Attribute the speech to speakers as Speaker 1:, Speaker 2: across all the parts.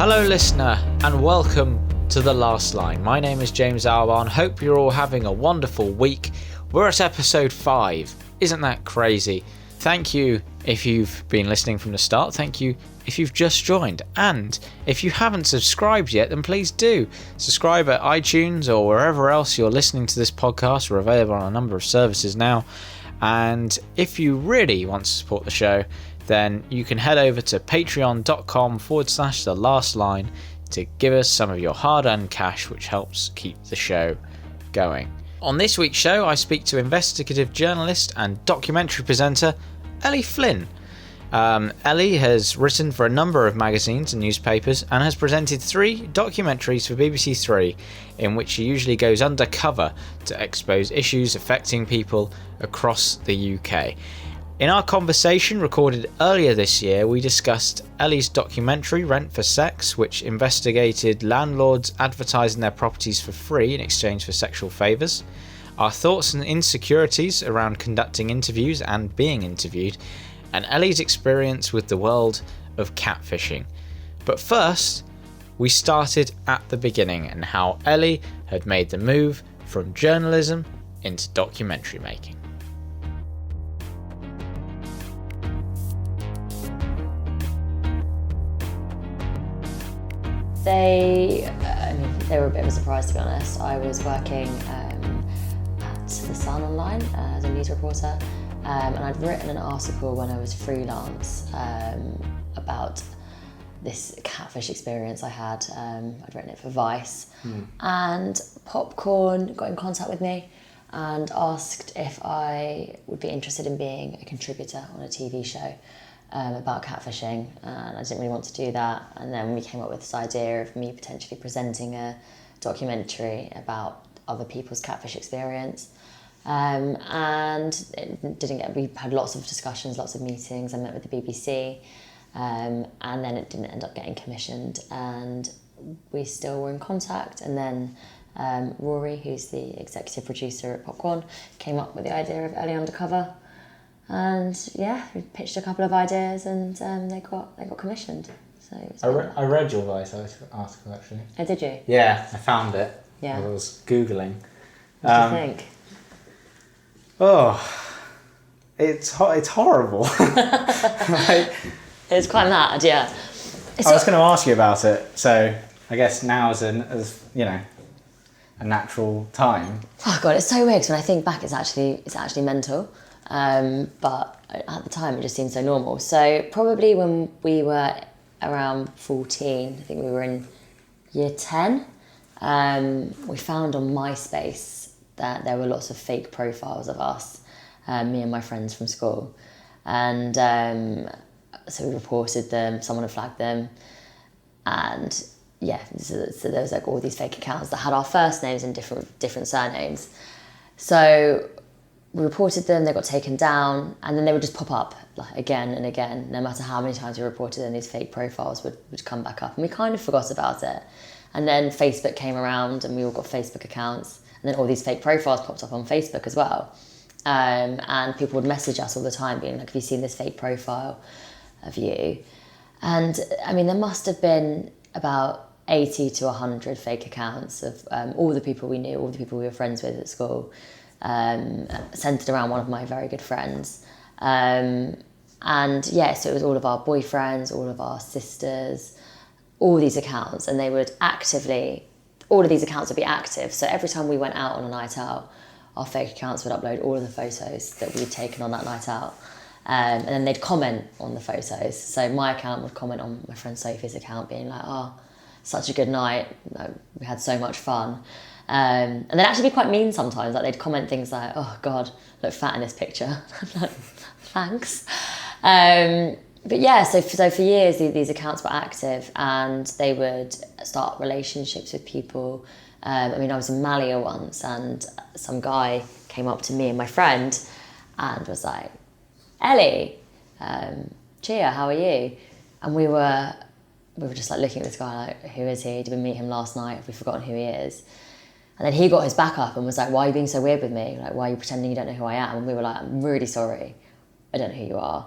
Speaker 1: Hello listener and welcome to The Last Line. My name is James Albarn. Hope you're all having a wonderful week. We're at episode 5. Isn't that crazy? Thank you if you've been listening from the start. Thank you if you've just joined. And if you haven't subscribed yet, then please do. Subscribe at iTunes or wherever else you're listening to this podcast. We're available on a number of services now. And if you really want to support the show, then you can head over to patreon.com/The Last Line to give us some of your hard-earned cash, which helps keep the show going. On this week's show, I speak to investigative journalist and documentary presenter Ellie Flynn. Ellie has written for a number of magazines and newspapers and has presented 3 documentaries for BBC Three, in which she usually goes undercover to expose issues affecting people across the UK. In our conversation recorded earlier this year, we discussed Ellie's documentary Rent for Sex, which investigated landlords advertising their properties for free in exchange for sexual favours, our thoughts and insecurities around conducting interviews and being interviewed, and Ellie's experience with the world of catfishing. But first, we started at the beginning and how Ellie had made the move from journalism into documentary making.
Speaker 2: They were a bit of a surprise, to be honest. I was working at The Sun online as a news reporter, and I'd written an article when I was freelance about this catfish experience I had. I'd written it for Vice, and Popcorn got in contact with me and asked if I would be interested in being a contributor on a TV show about catfishing, and I didn't really want to do that. And then we came up with this idea of me potentially presenting a documentary about other people's catfish experience. And it didn't get. We had lots of discussions, lots of meetings. I met with the BBC, and then it didn't end up getting commissioned. And we still were in contact. And then Rory, who's the executive producer at Popcorn, came up with the idea of Ellie Undercover. And yeah, we pitched a couple of ideas, and they got commissioned. So it was
Speaker 3: I read your Vice article actually.
Speaker 2: Oh, did you?
Speaker 3: Yeah, I found it.
Speaker 2: Yeah.
Speaker 3: I was googling.
Speaker 2: What do you think?
Speaker 3: Oh, it's horrible.
Speaker 2: It's quite mad, yeah.
Speaker 3: I was going to ask you about it, so I guess now is a natural time.
Speaker 2: Oh god, it's so weird. 'Cause when I think back, it's actually mental. But at the time, it just seemed so normal. So probably when we were around 14, I think we were in year 10, we found on MySpace that there were lots of fake profiles of us, me and my friends from school. And so we reported them, someone had flagged them. And yeah, so there was like all these fake accounts that had our first names and different surnames. So we reported them, they got taken down, and then they would just pop up like again and again. No matter how many times we reported them, these fake profiles would come back up, and we kind of forgot about it. And then Facebook came around, and we all got Facebook accounts, and then all these fake profiles popped up on Facebook as well. And people would message us all the time, being like, "Have you seen this fake profile of you?" And I mean, there must have been about 80 to 100 fake accounts of all the people we knew, all the people we were friends with at school. Centered around one of my very good friends. And yeah, so it was all of our boyfriends, all of our sisters, all these accounts, and they would all of these accounts would be active. So every time we went out on a night out, our fake accounts would upload all of the photos that we'd taken on that night out. And then they'd comment on the photos. So my account would comment on my friend Sophie's account, being like, "Oh, such a good night, we had so much fun." And they'd actually be quite mean sometimes. Like they'd comment things like, "Oh God, look fat in this picture." I'm like, thanks. But yeah, so for years these accounts were active, and they would start relationships with people. I was in Malia once, and some guy came up to me and my friend, and was like, "Ellie, Chia, how are you?" And we were just like looking at this guy like, "Who is he? Did we meet him last night? Have we forgotten who he is?" And then he got his back up and was like, "Why are you being so weird with me? Like, why are you pretending you don't know who I am?" And we were like, "I'm really sorry. I don't know who you are."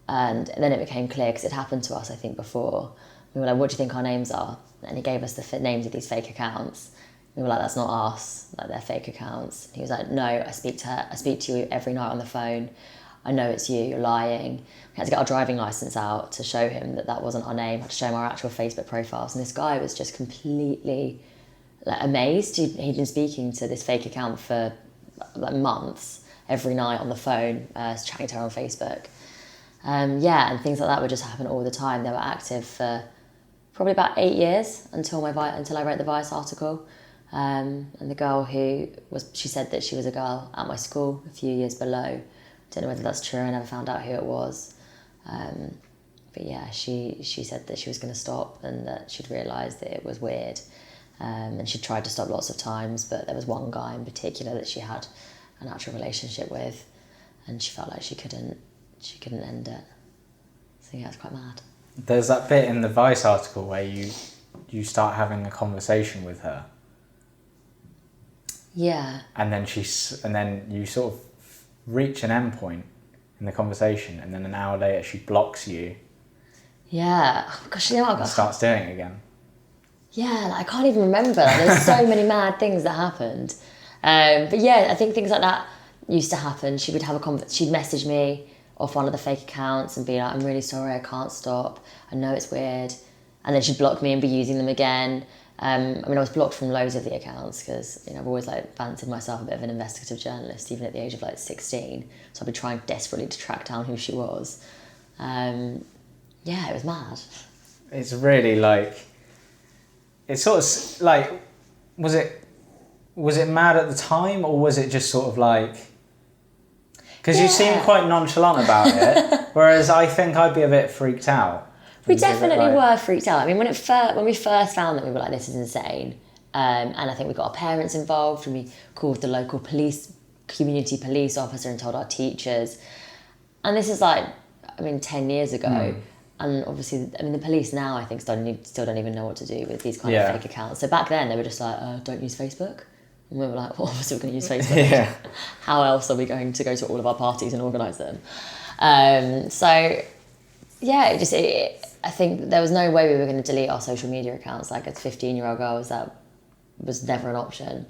Speaker 2: And then it became clear, because it happened to us, I think, before, We were like, what do you think our names are? And he gave us the names of these fake accounts. We were like, that's not us, like they're fake accounts. He was like, no, I speak to you every night on the phone. I know it's you, you're lying. We had to get our driving licence out to show him that that wasn't our name. We had to show him our actual Facebook profiles. And this guy was just completely like amazed. He'd been speaking to this fake account for like months, every night on the phone, chatting to her on Facebook. And things like that would just happen all the time. They were active for probably about 8 years until I wrote the Vice article. And the girl she said that she was a girl at my school a few years below. Don't know whether that's true. I never found out who it was. But yeah, she said that she was going to stop and that she'd realised that it was weird. And she tried to stop lots of times, but there was one guy in particular that she had an actual relationship with, and she felt like she couldn't end it. So yeah, it's quite mad.
Speaker 3: There's that bit in the Vice article where you start having a conversation with her.
Speaker 2: Yeah.
Speaker 3: And then you sort of reach an endpoint in the conversation, and then an hour later she blocks you.
Speaker 2: Yeah. Oh, gosh, you know what?
Speaker 3: And starts doing it again.
Speaker 2: Yeah, like, I can't even remember. Like, there's so many mad things that happened. But yeah, I think things like that used to happen. She would have she'd message me off one of the fake accounts and be like, I'm really sorry, I can't stop. I know it's weird. And then she'd block me and be using them again. I was blocked from loads of the accounts because I've always fancied myself a bit of an investigative journalist, even at the age of 16. So I'd be trying desperately to track down who she was. It was mad.
Speaker 3: It's really it's sort of like, was it mad at the time, or was it just sort of because you seem quite nonchalant about it, whereas I think I'd be a bit freaked out.
Speaker 2: We definitely were freaked out. I mean, when we first found that, we were like, this is insane. And I think we got our parents involved, and we called the local community police officer and told our teachers. And this is 10 years ago. Mm. And obviously, the police now, I think, still don't even know what to do with these kind of fake accounts. So back then, they were just like, don't use Facebook. And we were like, well, obviously we're going to use Facebook.
Speaker 3: Yeah.
Speaker 2: How else are we going to go to all of our parties and organise them? I think there was no way we were going to delete our social media accounts. Like, as 15-year-old girls, that was never an option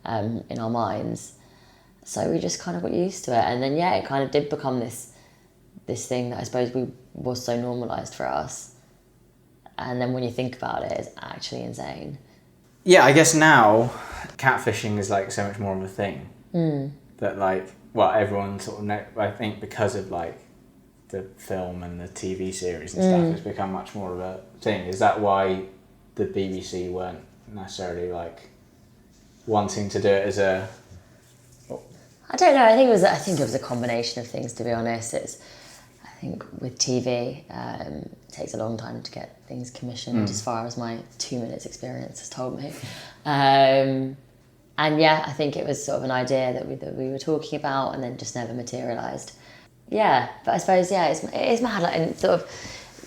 Speaker 2: in our minds. So we just kind of got used to it. And then, it kind of did become this thing that I suppose was so normalised for us. And then when you think about it, it's actually insane.
Speaker 3: Yeah, I guess now catfishing is so much more of a thing. Mm. That everyone sort of know. I think because of the film and the TV series and stuff, it's become much more of a thing. Is that why the BBC weren't necessarily wanting to do it as a?
Speaker 2: I don't know. I think it was a combination of things, to be honest. I think with TV, it takes a long time to get things commissioned, as far as my 2 minutes experience has told me. I think it was sort of an idea that we were talking about, and then just never materialised. Yeah, but I suppose, it is mad. And sort of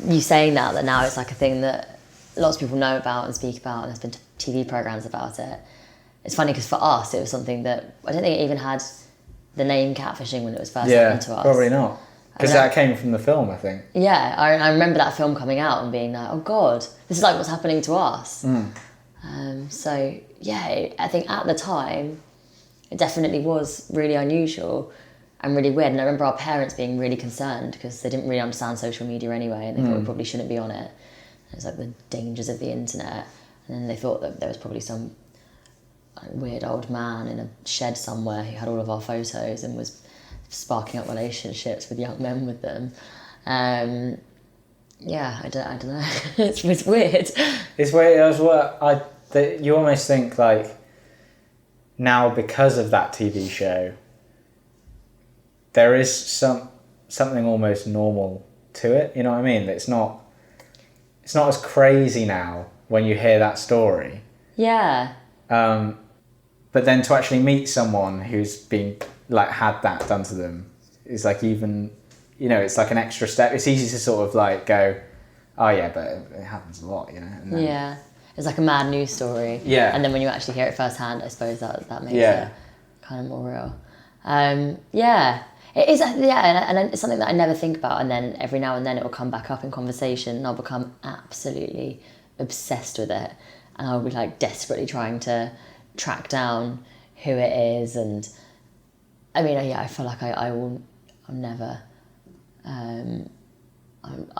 Speaker 2: you saying that now it's a thing that lots of people know about and speak about, and there's been TV programmes about it. It's funny because for us, it was something that I don't think it even had the name catfishing when it was first happened to us.
Speaker 3: Probably not. Because that came from the film, I think.
Speaker 2: Yeah, I remember that film coming out and being like, oh God, this is what's happening to us. Mm. I think at the time, it definitely was really unusual and really weird. And I remember our parents being really concerned because they didn't really understand social media anyway, and they thought we probably shouldn't be on it. It was the dangers of the internet. And then they thought that there was probably some weird old man in a shed somewhere who had all of our photos and was sparking up relationships with young men with them. I don't know. It's weird.
Speaker 3: It's weird as well. You almost think now, because of that TV show, there is something almost normal to it. You know what I mean? It's not as crazy now when you hear that story.
Speaker 2: Yeah.
Speaker 3: But then to actually meet someone who's been had that done to them is even, it's an extra step. It's easy to sort of go, oh yeah, but it happens a lot, And then,
Speaker 2: it's a mad news story.
Speaker 3: Yeah.
Speaker 2: And then when you actually hear it firsthand, I suppose that makes it kind of more real. It is, yeah, and it's something that I never think about, and then every now and then it will come back up in conversation, and I'll become absolutely obsessed with it, and I'll be like desperately trying to track down who it is, and I mean, yeah, I feel like I'm never, I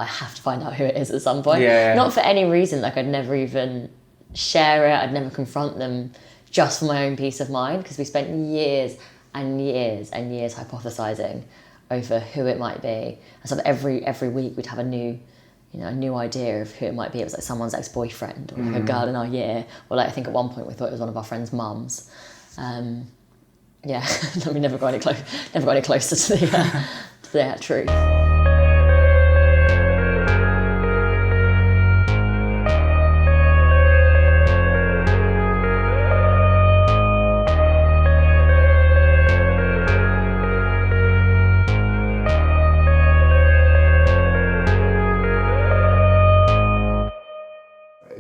Speaker 2: have to find out who it is at some point.
Speaker 3: Yeah.
Speaker 2: Not for any reason, like I'd never even share it, I'd never confront them, just for my own peace of mind, because we spent years and years and years hypothesizing over who it might be. And so every week we'd have a new idea of who it might be. It was like someone's ex-boyfriend, or like a girl in our year, or like I think at one point we thought it was one of our friends' mums. Yeah, we never got any closer to the truth.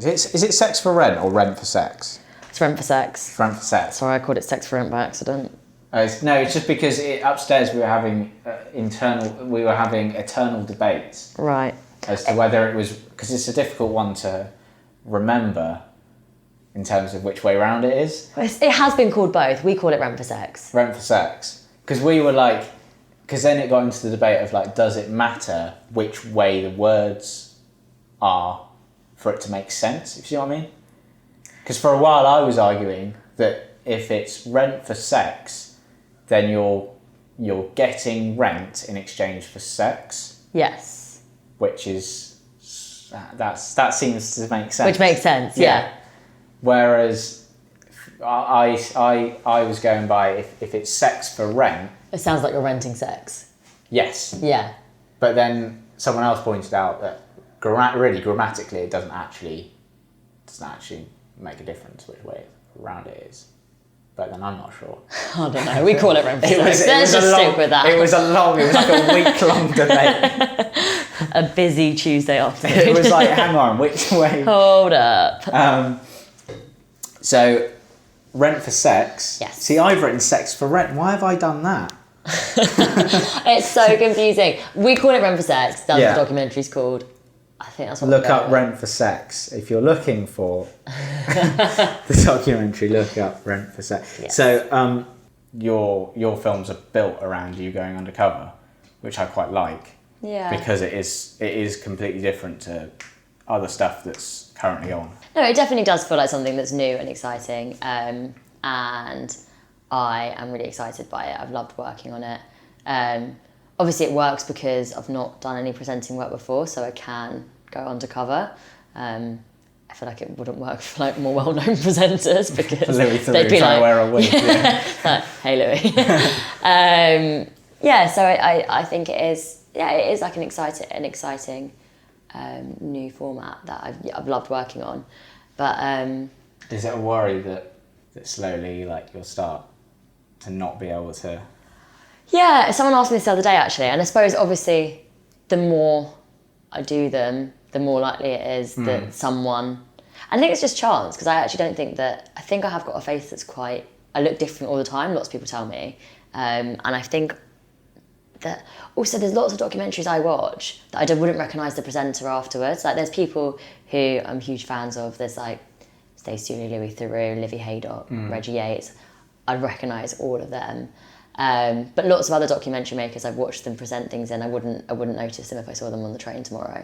Speaker 3: Is it sex for rent or rent for sex?
Speaker 2: It's rent for sex.
Speaker 3: Rent for sex.
Speaker 2: Sorry, I called it sex for rent by accident.
Speaker 3: It's just because upstairs we were having eternal debates
Speaker 2: Right.
Speaker 3: as to whether it was, because it's a difficult one to remember in terms of which way round it is.
Speaker 2: It has been called both. We call it rent for sex.
Speaker 3: Rent for sex. Because we were like, because then it got into the debate of like, does it matter which way the words are for it to make sense, if you see what I mean? Because for a while I was arguing that if it's rent for sex, then you're getting rent in exchange for sex.
Speaker 2: Yes.
Speaker 3: Which is, that seems to make sense.
Speaker 2: Which makes sense, yeah.
Speaker 3: Whereas I was going by, if it's sex for rent.
Speaker 2: It sounds like you're renting sex.
Speaker 3: Yes.
Speaker 2: Yeah.
Speaker 3: But then someone else pointed out that grammatically it doesn't actually make a difference which way around it is. But then I'm not sure.
Speaker 2: I don't know. We call it rent for sex. Let's just stick with that.
Speaker 3: It was like a week-long debate.
Speaker 2: A busy Tuesday afternoon.
Speaker 3: It was like, hang on, which way?
Speaker 2: Hold up.
Speaker 3: So, rent for sex.
Speaker 2: Yes.
Speaker 3: See, I've written sex for rent. Why have I done that?
Speaker 2: It's so confusing. We call it rent for sex. That's what the documentary's called. I think that's what
Speaker 3: Look up Rent for Sex. If you're looking for the documentary, look up Rent for Sex.
Speaker 2: Yes.
Speaker 3: So your films are built around you going undercover, which I quite like.
Speaker 2: Yeah.
Speaker 3: Because it is completely different to other stuff that's currently on.
Speaker 2: No, it definitely does feel like something that's new and exciting. And I am really excited by it. I've loved working on it. Obviously it works because I've not done any presenting work before, so I can go undercover. I feel like it wouldn't work for like more well-known presenters because they'd be like,
Speaker 3: wear a wig. Yeah.
Speaker 2: like, hey Louis. So I think it is like an exciting new format that I've loved working on. But
Speaker 3: is it a worry that slowly like you'll start to not be able to?
Speaker 2: Yeah, someone asked me this the other day actually, and I suppose obviously the more I do them, the more likely it is that someone... I think it's just chance, because I actually don't think that... I think I have got a face that's quite... I look different all the time, lots of people tell me. And I think that... Also, there's lots of documentaries I watch that I wouldn't recognise the presenter afterwards. Like, there's people who I'm huge fans of. There's like Stacey Louis Theroux, Livy Haydock, Reggie Yates. I'd recognise all of them. But lots of other documentary makers, I've watched them present things in. I wouldn't notice them if I saw them on the train tomorrow.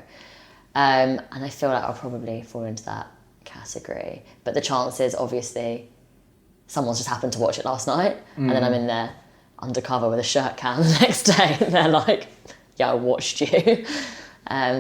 Speaker 2: And I feel like I'll probably fall into that category. But the chances, obviously, someone's just happened to watch it last night, and then I'm in there undercover with a shirt can the next day, and they're like, yeah, I watched you.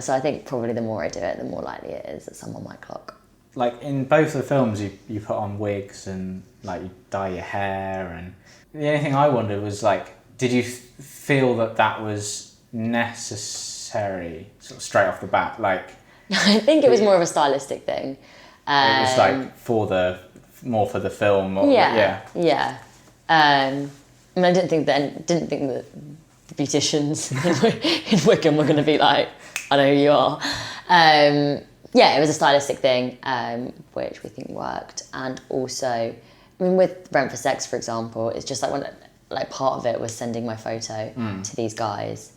Speaker 2: So I think probably the more I do it, the more likely it is that someone might clock.
Speaker 3: Like in both the films, you put on wigs and like you dye your hair, and the only thing I wondered was like, did you feel that was necessary, sort of straight off the bat? Like,
Speaker 2: I think it was more of a stylistic thing.
Speaker 3: It was like more for the film. Or,
Speaker 2: yeah. I mean, I didn't think that the beauticians in Wickham were going to be like, I know who you are. It was a stylistic thing, which we think worked. And also, I mean, with Rent for Sex, for example, it's just like like part of it was sending my photo to these guys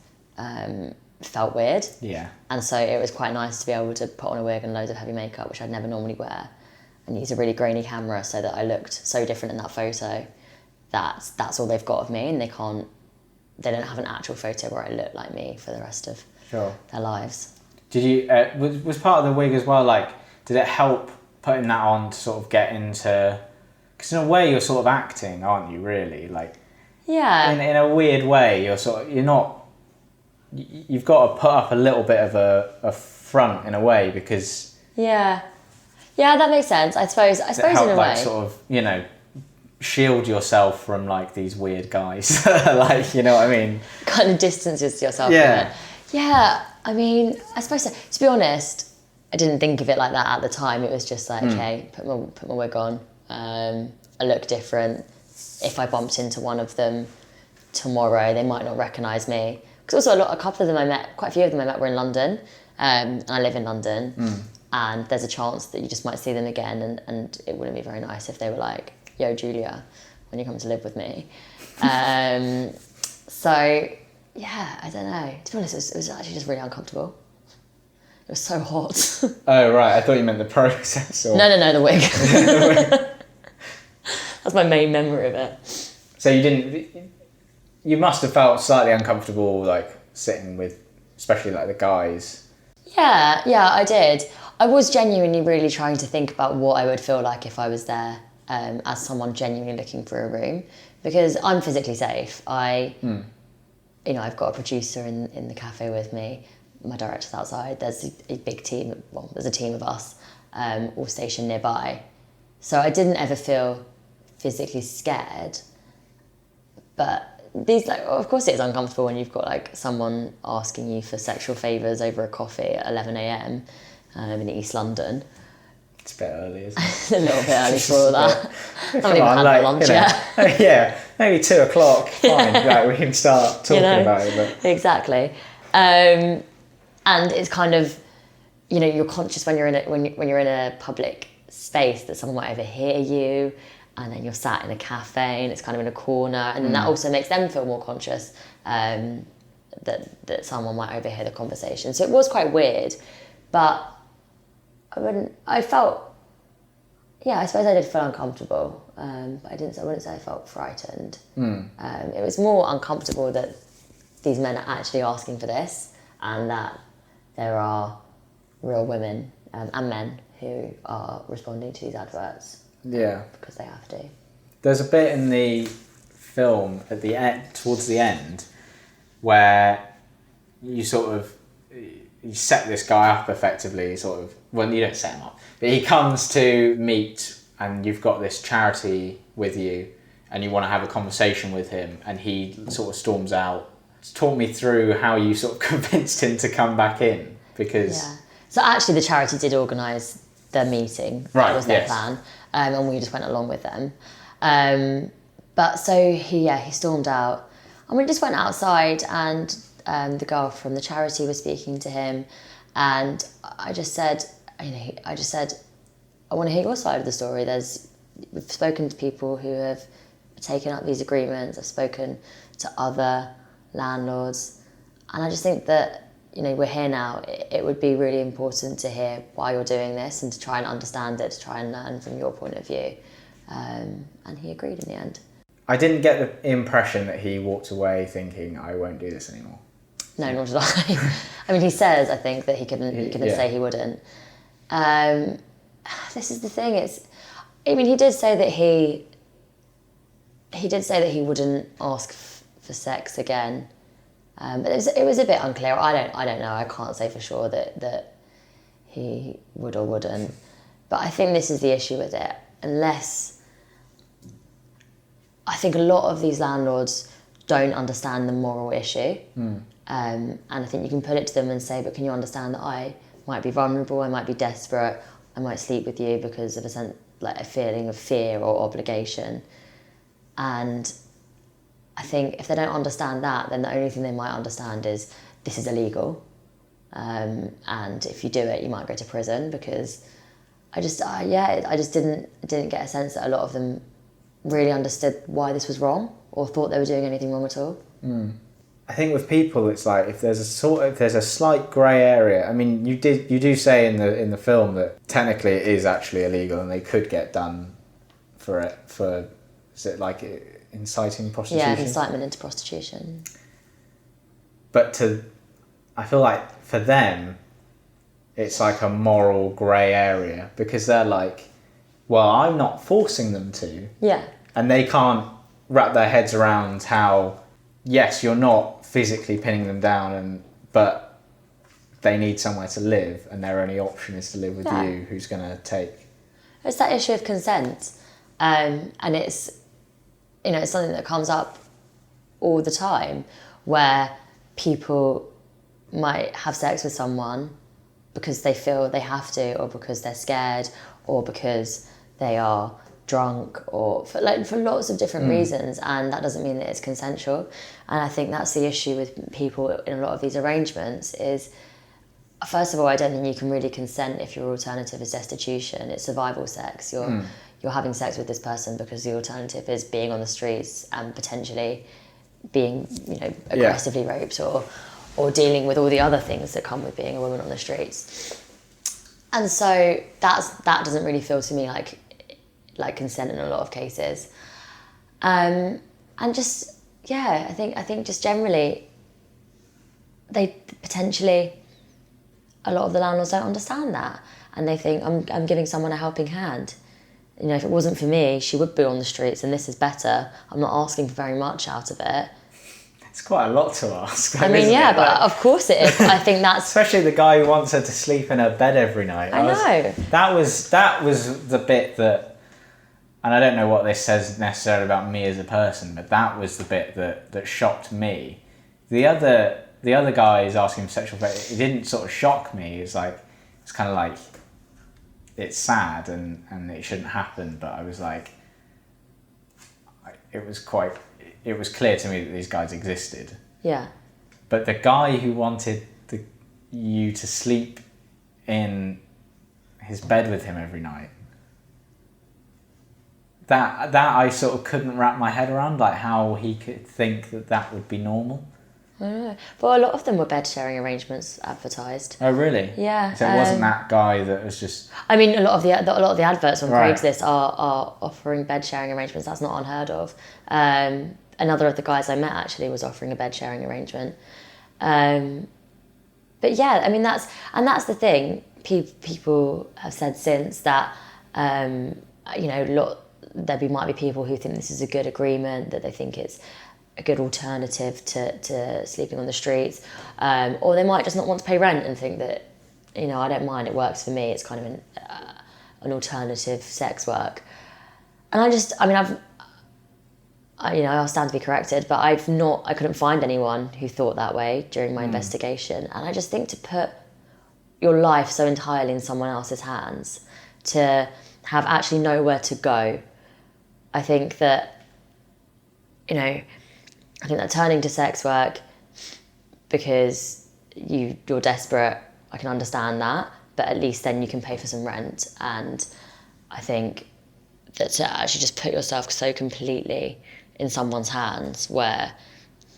Speaker 2: felt weird.
Speaker 3: Yeah.
Speaker 2: And so it was quite nice to be able to put on a wig and loads of heavy makeup, which I'd never normally wear, and use a really grainy camera so that I looked so different in that photo. That's all they've got of me, and they don't have an actual photo where I look like me for the rest of their lives.
Speaker 3: Did you, was part of the wig as well, like, did it help putting that on to sort of get into, because in a way you're sort of acting, aren't you, really? Like,
Speaker 2: yeah.
Speaker 3: In a weird way, you're not, you've got to put up a little bit of a front in a way, because...
Speaker 2: Yeah, that makes sense. I suppose
Speaker 3: help,
Speaker 2: in a
Speaker 3: like,
Speaker 2: way.
Speaker 3: sort of, you know, shield yourself from, like, these weird guys. Like, you know what I mean?
Speaker 2: Kind of distances yourself
Speaker 3: Yeah.
Speaker 2: from it. Yeah, I mean, I suppose so. To be honest, I didn't think of it like that at the time. It was just like, okay, put my wig on. I look different. If I bumped into one of them tomorrow, they might not recognise me. Because also quite a few of them I met were in London, and I live in London, and there's a chance that you just might see them again, and it wouldn't be very nice if they were like, yo, Julia, when you come to live with me. So, yeah, I don't know. To be honest, it was actually just really uncomfortable. It was so hot.
Speaker 3: Oh, right. I thought you meant the process. Or...
Speaker 2: No, the wig. That's my main memory of it.
Speaker 3: So you must have felt slightly uncomfortable, like, sitting with, especially, like, the guys.
Speaker 2: Yeah, I did. I was genuinely really trying to think about what I would feel like if I was there as someone genuinely looking for a room, because I'm physically safe. You know, I've got a producer in the cafe with me. My director's outside. There's a big team. Well, there's a team of us all stationed nearby. So I didn't ever feel physically scared. But of course, it's uncomfortable when you've got like someone asking you for sexual favours over a coffee at 11 a.m. In East London.
Speaker 3: It's a bit early, isn't it?
Speaker 2: It's a little bit early for all that. I haven't even had my lunch yet.
Speaker 3: Yeah, maybe 2 o'clock. Fine, like, we can start talking about it. But...
Speaker 2: Exactly. And it's kind of, you know, you're conscious when you're in a public space that someone might overhear you, and then you're sat in a cafe and it's kind of in a corner, and then that also makes them feel more conscious that someone might overhear the conversation. So it was quite weird, but I suppose I did feel uncomfortable, but I wouldn't say I felt frightened. It was more uncomfortable that these men are actually asking for this, and that there are real women and men who are responding to these adverts.
Speaker 3: Yeah.
Speaker 2: Because they have to.
Speaker 3: There's a bit in the film at the end, towards the end, where you set this guy up effectively, sort of. Well, you don't set him up, but he comes to meet, and you've got this charity with you, and you want to have a conversation with him, and he sort of storms out. Talk me through how you sort of convinced him to come back in, because...
Speaker 2: Yeah. So actually the charity did organise the meeting.
Speaker 3: Right,
Speaker 2: that was their
Speaker 3: yes.
Speaker 2: plan. And we just went along with them. But so he stormed out. And we just went outside, and the girl from the charity was speaking to him, and I just said, I want to hear your side of the story. We've spoken to people who have taken up these agreements. I've spoken to other landlords, and I just think that, you know, we're here now. It would be really important to hear why you're doing this, and to try and understand it, to try and learn from your point of view. And he agreed in the end.
Speaker 3: I didn't get the impression that he walked away thinking, I won't do this anymore.
Speaker 2: No, nor did I. I mean, he says, I think, that he couldn't say he wouldn't. This is the thing. He did say that he wouldn't ask for sex again. But it was a bit unclear. I don't know. I can't say for sure that he would or wouldn't. But I think this is the issue with it. Unless, I think a lot of these landlords don't understand the moral issue. And I think you can put it to them and say, but can you understand that I might be vulnerable, I might be desperate, I might sleep with you because of a feeling of fear or obligation. And I think if they don't understand that, then the only thing they might understand is this is illegal. And if you do it, you might go to prison, because I just didn't get a sense that a lot of them really understood why this was wrong or thought they were doing anything wrong at all.
Speaker 3: I think with people, it's like if there's a slight grey area. I mean, you do say in the film that technically it is actually illegal and they could get done for it for, is it like inciting prostitution?
Speaker 2: Yeah, incitement into prostitution.
Speaker 3: But I feel like for them, it's like a moral grey area because they're like, well, I'm not forcing them to.
Speaker 2: Yeah.
Speaker 3: And they can't wrap their heads around how, yes, you're not physically pinning them down, but they need somewhere to live, and their only option is to live with you, who's going to take.
Speaker 2: It's that issue of consent, and it's, it's something that comes up all the time, where people might have sex with someone because they feel they have to, or because they're scared, or because they are drunk, or for lots of different reasons, and that doesn't mean that it's consensual. And I think that's the issue with people in a lot of these arrangements is, first of all, I don't think you can really consent if your alternative is destitution. It's survival sex. You're having sex with this person because the alternative is being on the streets and potentially being, aggressively raped or dealing with all the other things that come with being a woman on the streets. And so that doesn't really feel to me like consent in a lot of cases. And just, I think just generally, they potentially, a lot of the landlords don't understand that. And they think, I'm giving someone a helping hand. If it wasn't for me, she would be on the streets and this is better. I'm not asking for very much out of it.
Speaker 3: It's quite a lot to ask.
Speaker 2: But of course it is. I think that's...
Speaker 3: Especially the guy who wants her to sleep in her bed every night.
Speaker 2: I know.
Speaker 3: That was the bit that... And I don't know what this says necessarily about me as a person, but that was the bit that shocked me. The other guy is asking him sexual favor. It didn't sort of shock me. It's kind of like, it's sad and it shouldn't happen. But I was like, it was clear to me that these guys existed.
Speaker 2: Yeah.
Speaker 3: But the guy who wanted you to sleep in his bed with him every night, that I sort of couldn't wrap my head around, like how he could think that would be normal.
Speaker 2: I don't know. But a lot of them were bed sharing arrangements advertised.
Speaker 3: Oh really?
Speaker 2: Yeah.
Speaker 3: So it wasn't that guy that was just...
Speaker 2: I mean, a lot of the adverts on Craigslist are offering bed sharing arrangements. That's not unheard of. Another of the guys I met actually was offering a bed sharing arrangement. But yeah, I mean that's the thing. People have said since that there might be people who think this is a good agreement, that they think it's a good alternative to sleeping on the streets, or they might just not want to pay rent and think that, I don't mind, it works for me. It's kind of an alternative sex work. And I'll stand to be corrected, but I couldn't find anyone who thought that way during my investigation. And I just think to put your life so entirely in someone else's hands, to have actually nowhere to go, I think that turning to sex work because you're desperate, I can understand that, but at least then you can pay for some rent. And I think that to actually just put yourself so completely in someone's hands where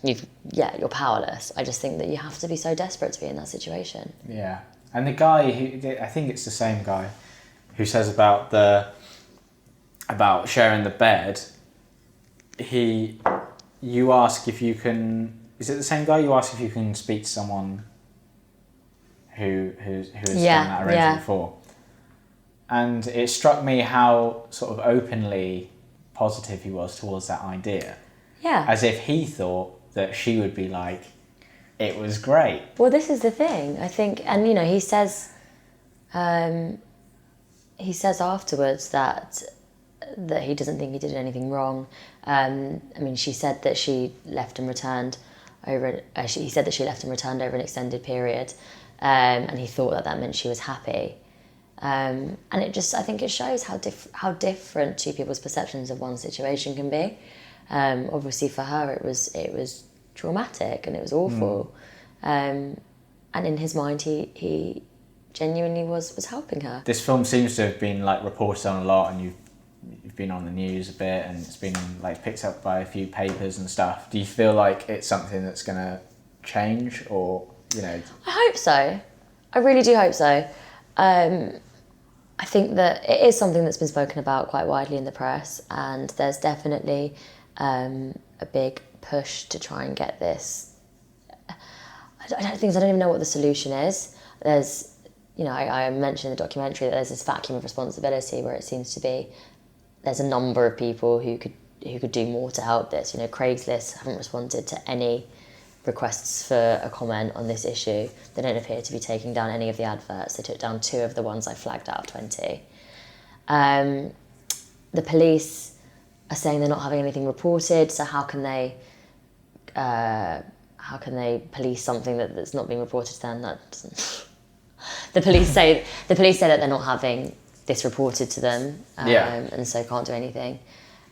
Speaker 2: you're powerless, I just think that you have to be so desperate to be in that situation.
Speaker 3: Yeah. And the guy I think it's the same guy who says about sharing the bed, you ask if you can... Is it the same guy? You ask if you can speak to someone who has done that arrangement before. And it struck me how sort of openly positive he was towards that idea.
Speaker 2: Yeah.
Speaker 3: As if he thought that she would be like, it was great.
Speaker 2: Well, this is the thing, I think, and he says afterwards that he doesn't think he did anything wrong. She said that she left and returned over. He said that she left and returned over an extended period, and he thought that meant she was happy. And I think it shows how different two people's perceptions of one situation can be. Obviously, for her, it was traumatic and it was awful. And in his mind, he genuinely was helping her.
Speaker 3: This film seems to have been reported on a lot, and you've been on the news a bit and it's been like picked up by a few papers and stuff. Do you feel like it's something that's going to change, or, you know?
Speaker 2: I hope so. I really do hope so. I think that it is something that's been spoken about quite widely in the press, and there's definitely a big push to try and get this. I don't even know what the solution is. There's, you know, I mentioned in the documentary that there's this vacuum of responsibility where it seems to be there's a number of people who could do more to help this. You know, Craigslist haven't responded to any requests for a comment on this issue. They don't appear to be taking down any of the adverts. They took down 2 of the ones I flagged out of 20. The police are saying they're not having anything reported, so how can they police something that's not being reported to them? That doesn't... The police say that they're not having this reported to them, and so can't do anything.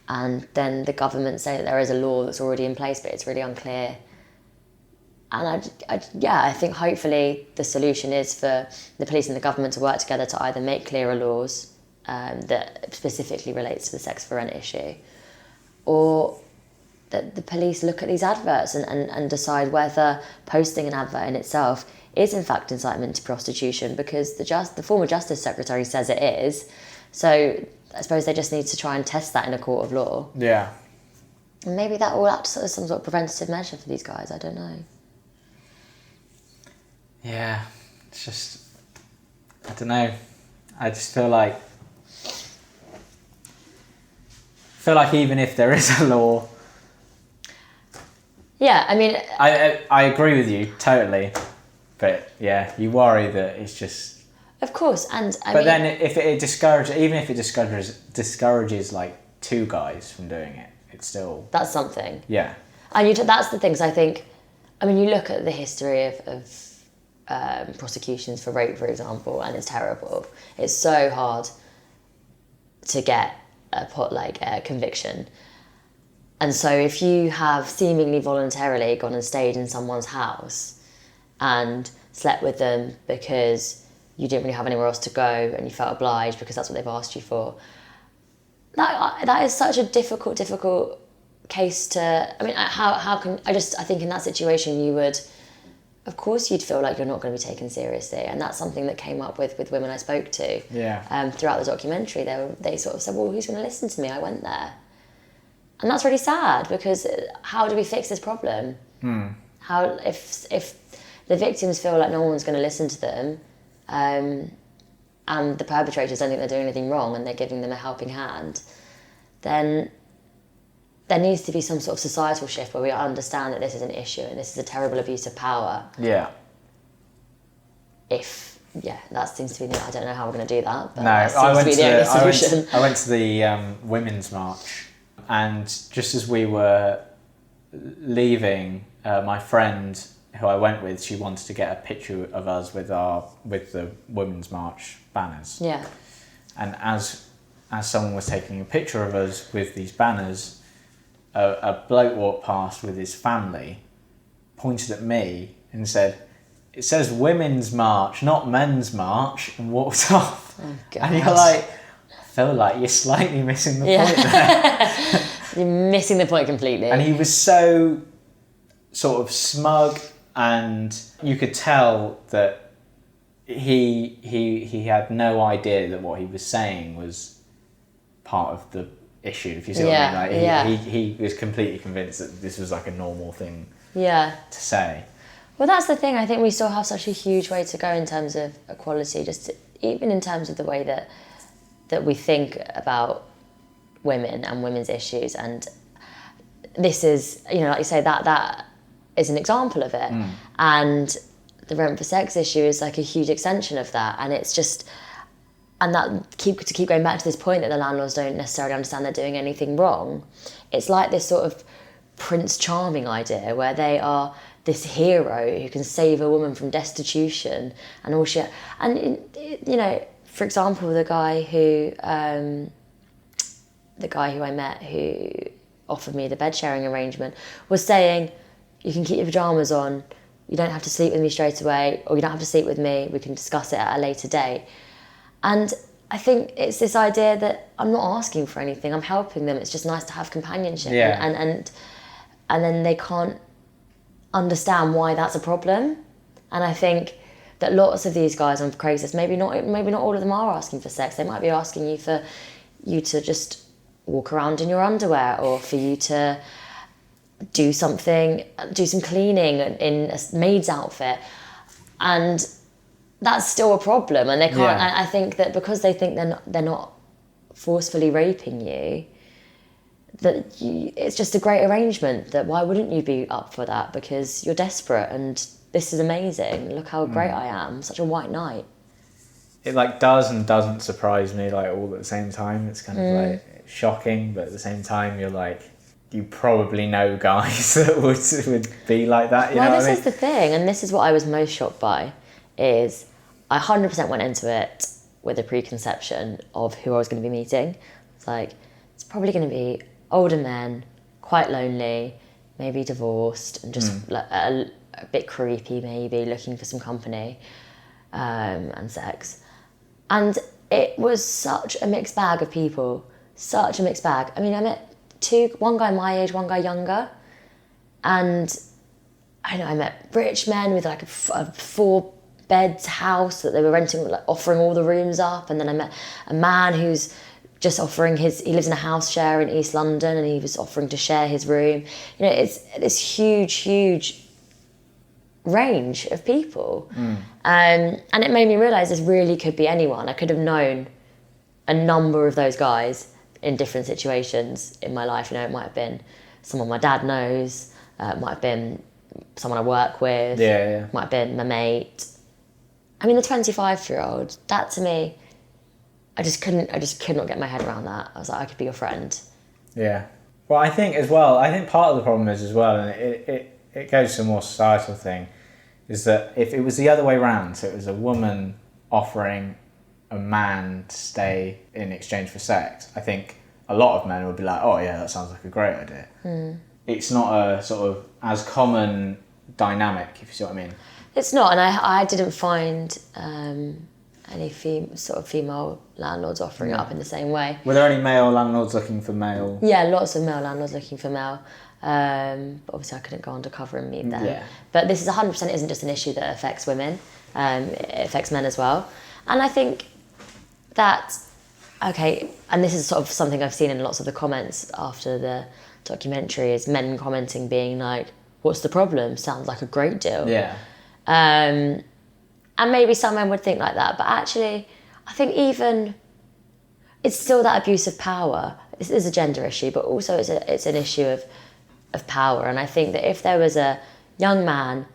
Speaker 2: And then the government say that there is a law that's already in place, but it's really unclear. And I think hopefully the solution is for the police and the government to work together to either make clearer laws that specifically relates to the sex for rent issue, or that the police look at these adverts and decide whether posting an advert in itself is in fact incitement to prostitution, because the former Justice Secretary says it is. So I suppose they just need to try and test that in a court of law.
Speaker 3: Yeah.
Speaker 2: And maybe that will act as some sort of preventative measure for these guys, I don't know.
Speaker 3: Yeah, it's just, I don't know. I just feel like even if there is a law...
Speaker 2: Yeah, I mean...
Speaker 3: I agree with you, totally. But yeah, you worry that it's just...
Speaker 2: Of course, and
Speaker 3: But then if it discourages, even if it discourages like 2 guys from doing it, it's still...
Speaker 2: That's something.
Speaker 3: Yeah.
Speaker 2: And that's the things I think... I mean, you look at the history of prosecutions for rape, for example, and it's terrible. It's so hard to get a conviction. And so if you have seemingly voluntarily gone and stayed in someone's house and slept with them because you didn't really have anywhere else to go and you felt obliged because that's what they've asked you for, that is such a difficult case to... I mean, how can... I think in that situation you would... Of course you'd feel like you're not going to be taken seriously, and that's something that came up with women I spoke to.
Speaker 3: Yeah.
Speaker 2: Throughout the documentary, they sort of said, well, who's going to listen to me? I went there. And that's really sad, because how do we fix this problem? How if the victims feel like no one's going to listen to them, and the perpetrators don't think they're doing anything wrong and they're giving them a helping hand, then there needs to be some sort of societal shift where we understand that this is an issue and this is a terrible abuse of power.
Speaker 3: Yeah.
Speaker 2: That seems to be I don't know how we're going to do that, but
Speaker 3: no,
Speaker 2: that seems to be the only solution.
Speaker 3: I went to the women's march, and just as we were leaving, my friend who I went with, she wanted to get a picture of us with the women's march banners.
Speaker 2: Yeah.
Speaker 3: And as someone was taking a picture of us with these banners, a bloke walked past with his family, pointed at me and said, "It says women's march, not men's march," and walked off.
Speaker 2: Oh, God.
Speaker 3: And you're like, I feel like you're slightly missing the point there.
Speaker 2: You're missing the point completely.
Speaker 3: And he was so sort of smug, and you could tell that he had no idea that what he was saying was part of the issue, if you see what I mean. Like he was completely convinced that this was like a normal thing to say.
Speaker 2: Well, that's the thing. I think we still have such a huge way to go in terms of equality, even in terms of the way that we think about women and women's issues. And this is, like you say, that is an example of it. And the rent for sex issue is like a huge extension of that. And it's just... And that keep going back to this point that the landlords don't necessarily understand they're doing anything wrong. It's like this sort of Prince Charming idea where they are this hero who can save a woman from destitution and all shit. And for example, the guy who I met who offered me the bed sharing arrangement was saying, "You can keep your pajamas on. You don't have to sleep with me straight away, or you don't have to sleep with me. We can discuss it at a later date." And I think it's this idea that I'm not asking for anything, I'm helping them, it's just nice to have companionship.
Speaker 3: Yeah.
Speaker 2: And then they can't understand why that's a problem. And I think that lots of these guys on Craigslist, maybe not all of them are asking for sex. They might be asking you to just walk around in your underwear, or for you to do some cleaning in a maid's outfit. And that's still a problem, and they can't.
Speaker 3: Yeah.
Speaker 2: I think that because they think they're not forcefully raping you, it's just a great arrangement. That why wouldn't you be up for that? Because you're desperate, and this is amazing. Look how great I am. Such a white knight.
Speaker 3: It like does and doesn't surprise me like all at the same time. It's kind of like shocking, but at the same time you're like, you probably know guys that would be like that. You know what I mean?
Speaker 2: Is the thing, and this is what I was most shocked by, is I 100% went into it with a preconception of who I was going to be meeting. It's like, it's probably going to be older men, quite lonely, maybe divorced, and just like a bit creepy, maybe looking for some company and sex. And it was such a mixed bag of people, such a mixed bag. I mean, I met one guy my age, one guy younger, and I know I met rich men with like a 4-bed house that they were renting, like offering all the rooms up. And then I met a man who's just offering he lives in a house share in East London, and he was offering to share his room. You know, it's this huge range of people. And it made me realise this really could be anyone. I could have known a number of those guys in different situations in my life. You know, it might have been someone my dad knows, it might have been someone I work with, might have been my mate. I mean, the 25-year-old, that to me, I just could not get my head around that. I was like, I could be your friend.
Speaker 3: Yeah. Well, I think part of the problem is as well, and it goes to a more societal thing, is that if it was the other way around, so it was a woman offering a man to stay in exchange for sex, I think a lot of men would be like, oh yeah, that sounds like a great idea. It's not a sort of as common dynamic, if you see what I mean.
Speaker 2: It's not, and I didn't find any female landlords offering it up in the same way.
Speaker 3: Were there any male landlords looking for male?
Speaker 2: Yeah, lots of male landlords looking for male. But obviously I couldn't go undercover and meet them.
Speaker 3: Yeah.
Speaker 2: But this is 100% isn't just an issue that affects women, it affects men as well. And I think that, okay, and this is sort of something I've seen in lots of the comments after the documentary, is men commenting being like, what's the problem? Sounds like a great deal.
Speaker 3: Yeah.
Speaker 2: And maybe some men would think like that, but actually I think even it's still that abuse of power. This is a gender issue, but also it's an issue of power. And I think that if there was a young man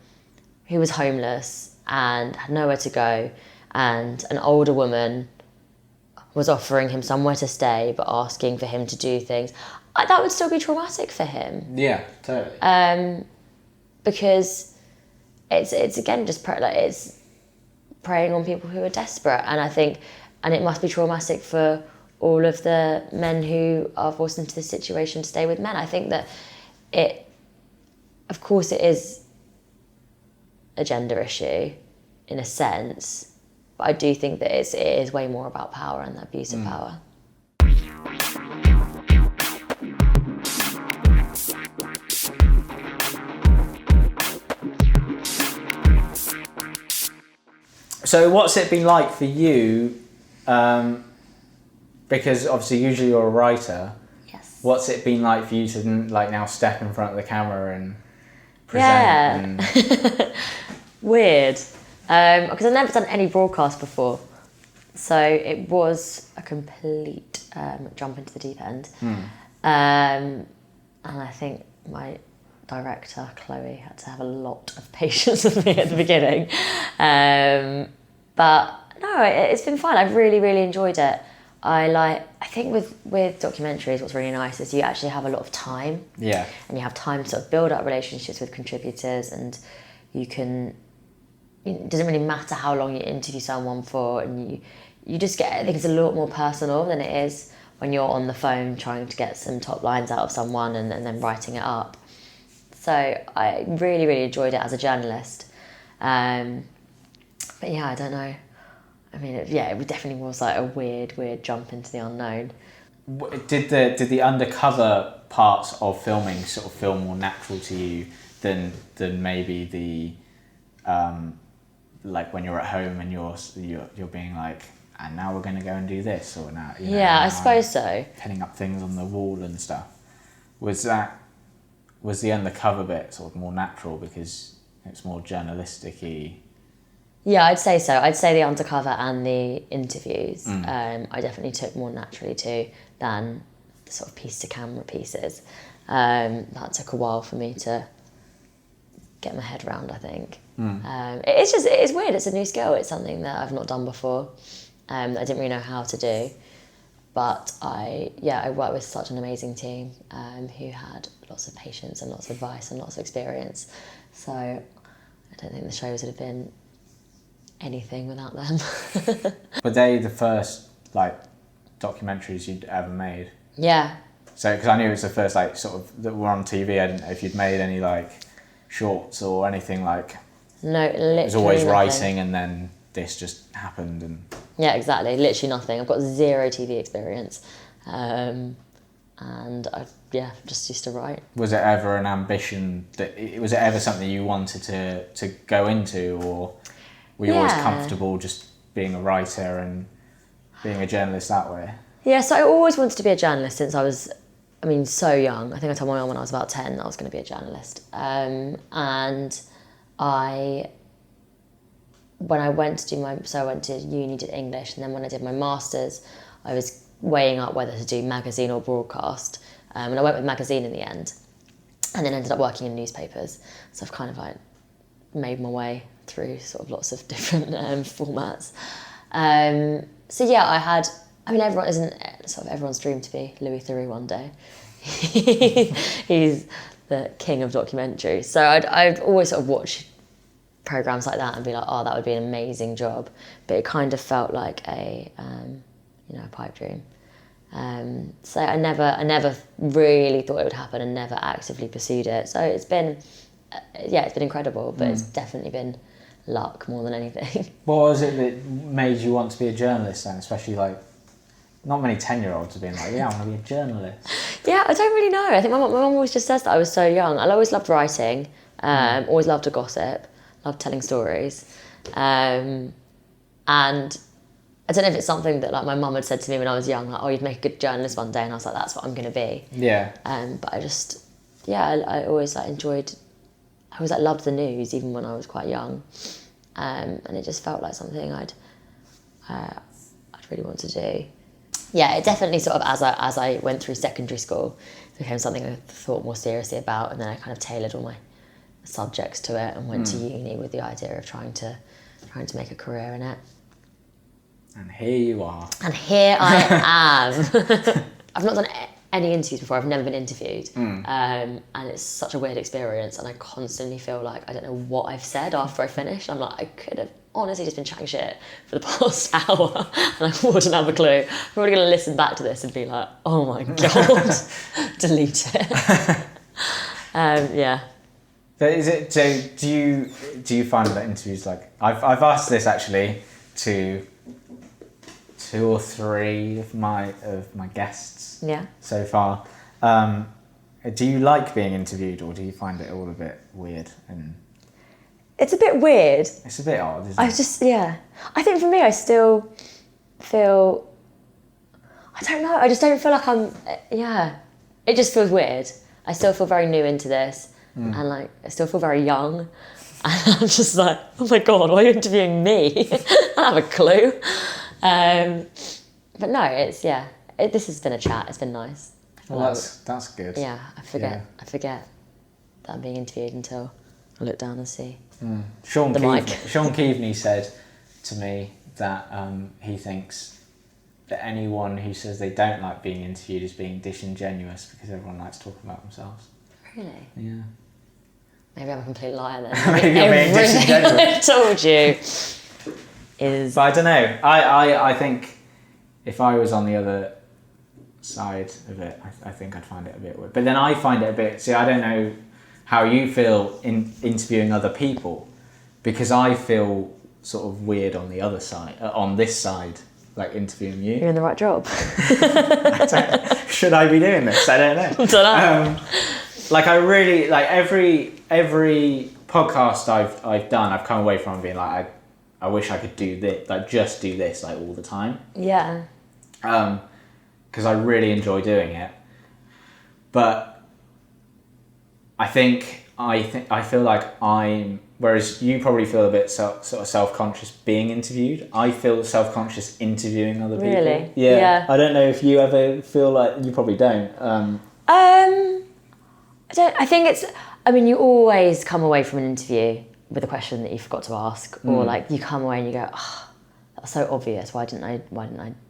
Speaker 2: who was homeless and had nowhere to go, and an older woman was offering him somewhere to stay but asking for him to do things, that would still be traumatic for him.
Speaker 3: Yeah, totally.
Speaker 2: Because it's again just it's preying on people who are desperate, and I think, and it must be traumatic for all of the men who are forced into this situation to stay with men. I think that of course it is a gender issue in a sense, but I do think that it is way more about power and the abuse of power.
Speaker 3: So what's it been like for you? Because obviously usually you're a writer.
Speaker 2: Yes.
Speaker 3: What's it been like for you to like now step in front of the camera and present?
Speaker 2: Yeah. Weird. Because I've never done any broadcast before. So it was a complete jump into the deep end. And I think my director, Chloe, had to have a lot of patience with me at the beginning. But no, it's been fun. I've really, really enjoyed it. I think with documentaries, what's really nice is you actually have a lot of time.
Speaker 3: Yeah. And
Speaker 2: you have time to sort of build up relationships with contributors, and it doesn't really matter how long you interview someone for, and you just get, I think it's a lot more personal than it is when you're on the phone trying to get some top lines out of someone and then writing it up. So I really, really enjoyed it as a journalist. But yeah, I don't know. I mean, it definitely was like a weird jump into the unknown.
Speaker 3: Did the undercover parts of filming sort of feel more natural to you than maybe the like when you're at home and you're being like, and now we're going to go and do this, or now
Speaker 2: I suppose so.
Speaker 3: Pinning up things on the wall and stuff. Was the undercover bit sort of more natural because it's more journalistic-y?
Speaker 2: Yeah, I'd say so. I'd say the undercover and the interviews, I definitely took more naturally to than the sort of piece to camera pieces. That took a while for me to get my head around, I think. It's weird. It's a new skill. It's something that I've not done before. I didn't really know how to do. But I worked with such an amazing team who had lots of patience and lots of advice and lots of experience. So I don't think the shows would have been anything without them.
Speaker 3: Were they the first like documentaries you'd ever made?
Speaker 2: Yeah.
Speaker 3: So because I knew it was the first like sort of that were on TV. I didn't know if you'd made any like shorts or anything like.
Speaker 2: No, literally
Speaker 3: it was always
Speaker 2: nothing.
Speaker 3: writing, and then this just happened. And
Speaker 2: yeah, exactly. Literally nothing. I've got zero TV experience, and I just used to write.
Speaker 3: Was it ever an ambition was it ever something you wanted to go into, or were you always comfortable just being a writer and being a journalist that way?
Speaker 2: Yeah, so I always wanted to be a journalist since I was, so young. I think I told my mum when I was about 10 I was going to be a journalist. And when I went to I went to uni, did English, and then when I did my masters, I was weighing up whether to do magazine or broadcast, and I went with magazine in the end, and then ended up working in newspapers. So I've kind of like made my way through sort of lots of different formats. So yeah, everyone's dream to be Louis Theroux one day. He's the king of documentaries. So I'd always sort of watch programs like that and be like, oh, that would be an amazing job. But it kind of felt like a pipe dream. So I never really thought it would happen and never actively pursued it. So it's been incredible, but it's definitely been luck more than anything.
Speaker 3: What was it that made you want to be a journalist then? Especially like, not many 10-year-olds have been like, yeah, I want to be a journalist.
Speaker 2: Yeah, I don't really know. I think my mum always just says that I was so young. I always loved writing, always loved to gossip, loved telling stories. And I don't know if it's something that like my mum had said to me when I was young, like, oh, you'd make a good journalist one day, and I was like, that's what I'm going to be.
Speaker 3: Yeah.
Speaker 2: But I just, I always like loved the news even when I was quite young, and it just felt like something I'd really want to do. Yeah, it definitely sort of as I went through secondary school, it became something I thought more seriously about, and then I kind of tailored all my subjects to it and went to uni with the idea of trying to make a career in it.
Speaker 3: And here you are.
Speaker 2: And here I am. I've not done any interviews before. I've never been interviewed. And it's such a weird experience, and I constantly feel like I don't know what I've said after I finish. I'm like, I could have honestly just been chatting shit for the past hour and I wouldn't have a clue. I'm probably going to listen back to this and be like, oh my God, delete it. Yeah.
Speaker 3: So do you find that interviews, like I've asked this actually to 2 or 3 of my guests so far. Do you like being interviewed, or do you find it all a bit weird? And
Speaker 2: it's a bit weird.
Speaker 3: It's a bit odd, isn't it?
Speaker 2: I think for me, I still feel, I don't know, I just don't feel like it just feels weird. I still feel very new into this, and like, I still feel very young. And I'm just like, oh my God, why are you interviewing me? I don't have a clue. But no, this has been a chat, it's been nice.
Speaker 3: Well, that's good.
Speaker 2: Yeah, I forget that I'm being interviewed until I look down and see
Speaker 3: Sean Keaveney said to me that he thinks that anyone who says they don't like being interviewed is being disingenuous, because everyone likes talking about themselves.
Speaker 2: Really?
Speaker 3: Yeah.
Speaker 2: Maybe I'm a complete liar then.
Speaker 3: Maybe you're being disingenuous.
Speaker 2: I told you is...
Speaker 3: But I don't know. I think if I was on the other side of it, I think I'd find it a bit weird. But then I find it a bit... See, I don't know how you feel in interviewing other people, because I feel sort of weird on the other side, on this side, like interviewing you.
Speaker 2: You're in the right job.
Speaker 3: Should I be doing this? I don't know. Like I really like every podcast I've done, I've come away from being like I wish I could do this, like just do this like all the time.
Speaker 2: Yeah.
Speaker 3: Because I really enjoy doing it, but I feel like whereas you probably feel a bit sort of self-conscious being interviewed. I feel self-conscious interviewing other people.
Speaker 2: Really?
Speaker 3: Yeah.
Speaker 2: Yeah.
Speaker 3: I don't know if you ever feel like, you probably don't.
Speaker 2: I think it's, I mean, you always come away from an interview with a question that you forgot to ask, or like you come away and you go, oh, that was so obvious. Why didn't I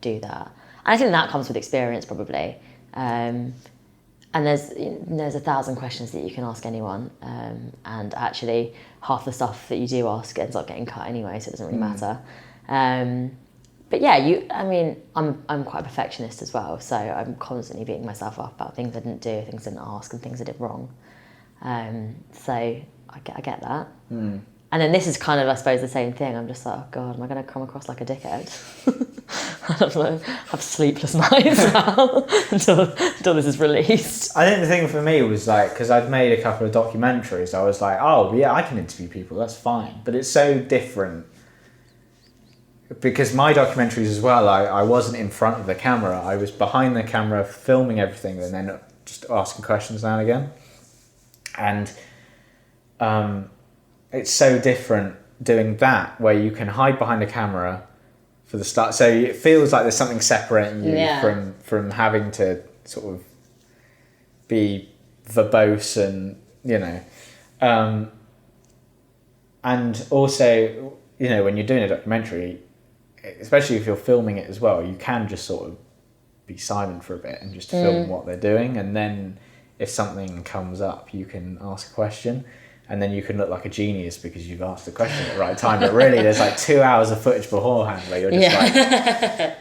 Speaker 2: do that? And I think that comes with experience probably. And there's 1,000 questions that you can ask anyone, and actually half the stuff that you do ask ends up getting cut anyway, so it doesn't really matter. But yeah, I'm quite a perfectionist as well, so I'm constantly beating myself up about things I didn't do, things I didn't ask, and things I did wrong. So I get that. And then this is kind of, I suppose, the same thing. I'm just like, oh God, am I going to come across like a dickhead? I don't know, have sleepless nights now until this is released.
Speaker 3: I think the thing for me was like, because I'd made a couple of documentaries, I was like, oh yeah, I can interview people, that's fine. But it's so different. Because my documentaries as well, I wasn't in front of the camera. I was behind the camera filming everything and then just asking questions now and again. And it's so different doing that, where you can hide behind the camera for the start. So it feels like there's something separating you from having to sort of be verbose and, you know. And also, you know, when you're doing a documentary, especially if you're filming it as well, you can just sort of be silent for a bit and just film what they're doing, and then if something comes up you can ask a question, and then you can look like a genius because you've asked the question at the right time. But really there's like 2 hours of footage beforehand where you're just like,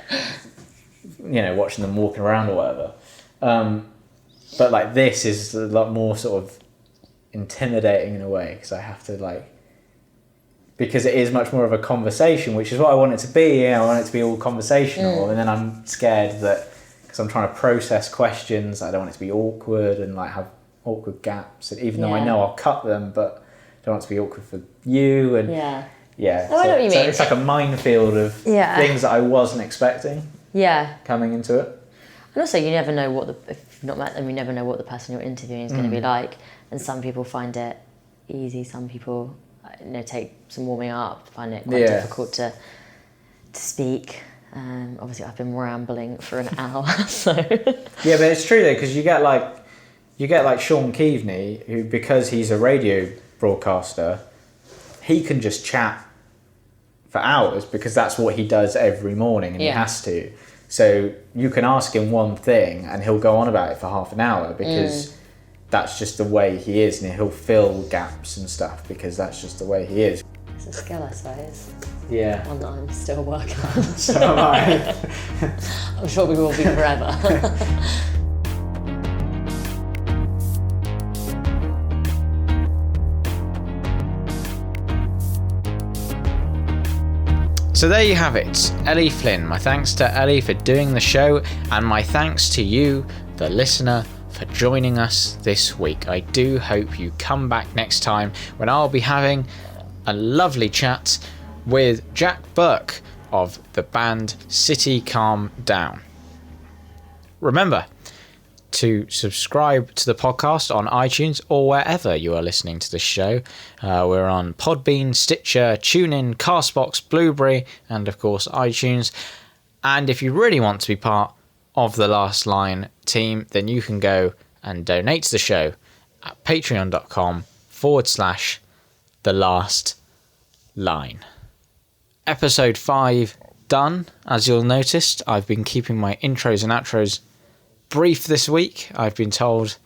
Speaker 3: you know, watching them walking around or whatever. But like this is a lot more sort of intimidating in a way, because I have to like, because it is much more of a conversation, which is what I want it to be. Yeah, I want it to be all conversational, and then I'm scared that because I'm trying to process questions, I don't want it to be awkward and like have awkward gaps. And even though I know I'll cut them, but I don't want it to be awkward for you. And
Speaker 2: yeah.
Speaker 3: So,
Speaker 2: I know what you mean.
Speaker 3: It's like a minefield of things that I wasn't expecting.
Speaker 2: Yeah.
Speaker 3: Coming into it.
Speaker 2: And also, you never know if you've not met them, you never know what the person you're interviewing is going to be like. And some people find it easy. Some people, you know, take some warming up, find it quite difficult to speak. Obviously, I've been rambling for an hour, so.
Speaker 3: Yeah, but it's true though, because you get like Sean Keaveney, who, because he's a radio broadcaster, he can just chat for hours because that's what he does every morning, and he has to. So you can ask him one thing and he'll go on about it for half an hour because that's just the way he is, and he'll fill gaps and stuff because that's just the way he is.
Speaker 2: It's a skill, I suppose.
Speaker 3: Yeah.
Speaker 2: One that I'm still working on.
Speaker 3: So am I.
Speaker 2: I'm sure we will be forever.
Speaker 1: So there you have it, Ellie Flynn. My thanks to Ellie for doing the show, and my thanks to you, the listener, for joining us this week. I do hope you come back next time when I'll be having a lovely chat with Jack Burke of the band City Calm Down. Remember to subscribe to the podcast on iTunes or wherever you are listening to this show. We're on Podbean, Stitcher, TuneIn, Castbox, Blueberry, and of course iTunes. And if you really want to be part of the Last Line team, then you can go and donate to the show at patreon.com/The Last Line. Episode 5 done. As you'll notice, I've been keeping my intros and outros brief this week. I've been told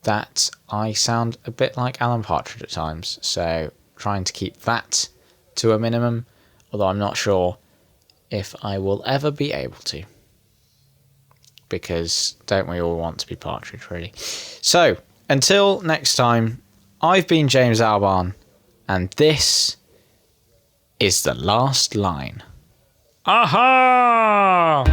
Speaker 1: that I sound a bit like Alan Partridge at times, so trying to keep that to a minimum, although I'm not sure if I will ever be able to, because don't we all want to be Partridge, really? So until next time, I've been James Albarn, and this is the last line. Aha!